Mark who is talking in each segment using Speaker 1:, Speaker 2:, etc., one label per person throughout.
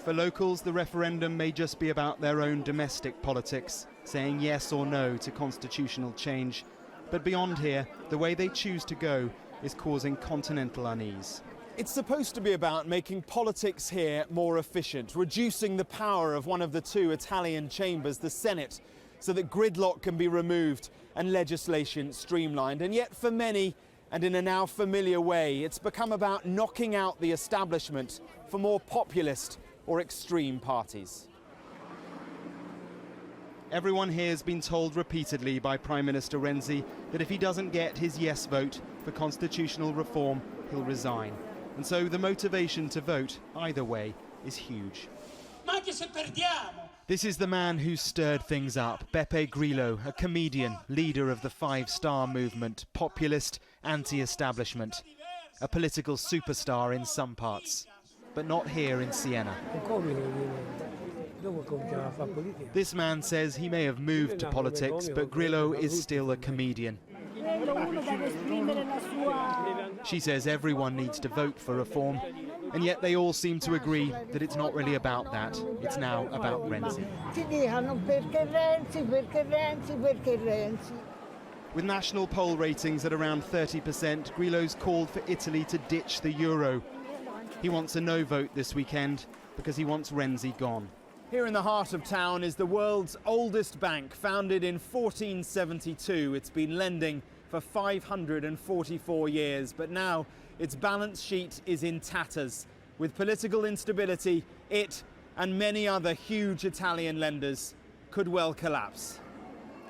Speaker 1: For locals, the referendum may just be about their own domestic politics, saying yes or no to constitutional change. But beyond here, the way they choose to go is causing continental unease. It's supposed to be about making politics here more efficient, reducing the power of one of the two Italian chambers, the Senate, so that gridlock can be removed and legislation streamlined. And yet for many, and in a now familiar way, it's become about knocking out the establishment for more populist or extreme parties. Everyone here has been told repeatedly by Prime Minister Renzi that if he doesn't get his yes vote for constitutional reform, he'll resign. And so the motivation to vote either way is huge. This is the man who stirred things up, Beppe Grillo, a comedian, leader of the Five Star movement, populist, anti-establishment, a political superstar in some parts, but not here in Siena. This man says he may have moved to politics, but Grillo is still a comedian. She says everyone needs to vote for reform, and yet they all seem to agree that it's not really about that. It's now about Renzi. With national poll ratings at around 30%, Grillo's called for Italy to ditch the euro. He wants a no vote this weekend because he wants Renzi gone. Here in the heart of town is the world's oldest bank, founded in 1472. It's been lending for 544 years, but now its balance sheet is in tatters. With political instability, it and many other huge Italian lenders could well collapse.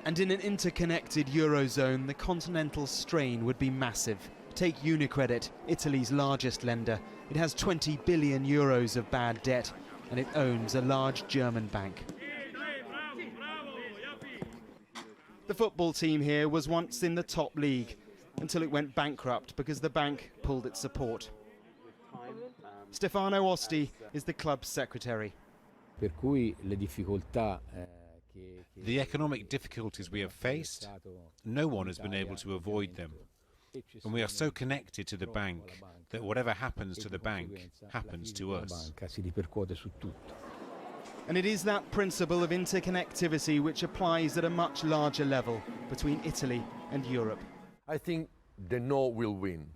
Speaker 1: And in an interconnected eurozone, the continental strain would be massive. Take Unicredit, Italy's largest lender. It has 20 billion euros of bad debt, and it owns a large German bank. The football team here was once in the top league until it went bankrupt because the bank pulled its support. Stefano Osti is the club's secretary.
Speaker 2: The economic difficulties we have faced, no one has been able to avoid them. And we are so connected to the bank that whatever happens to the bank happens to us.
Speaker 1: And it is that principle of interconnectivity which applies at a much larger level between Italy and Europe.
Speaker 3: I think the no will win.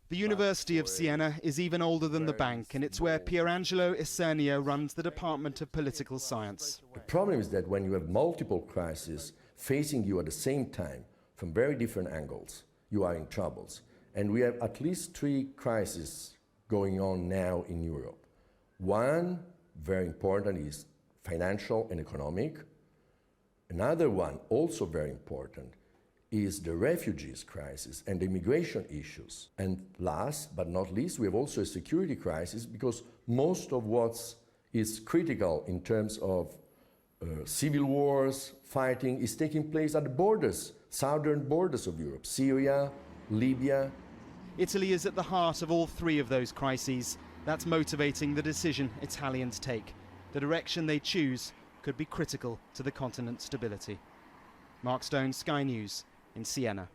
Speaker 1: The University of Siena is even older than the bank, and it's where Pierangelo Isernio runs the Department of Political Science.
Speaker 4: The problem is that when you have multiple crises facing you at the same time from very different angles, you are in troubles. And we have at least 3 crises going on now in Europe. One, very important, is financial and economic. Another one, also very important, is the refugees crisis and the immigration issues. And last but not least, we have also a security crisis, because most of what is critical in terms of civil wars, fighting, is taking place at the borders, southern borders of Europe, Syria, Libya.
Speaker 1: Italy is at the heart of all 3 of those crises. That's motivating the decision Italians take. The direction they choose could be critical to the continent's stability. Mark Stone, Sky News in Siena.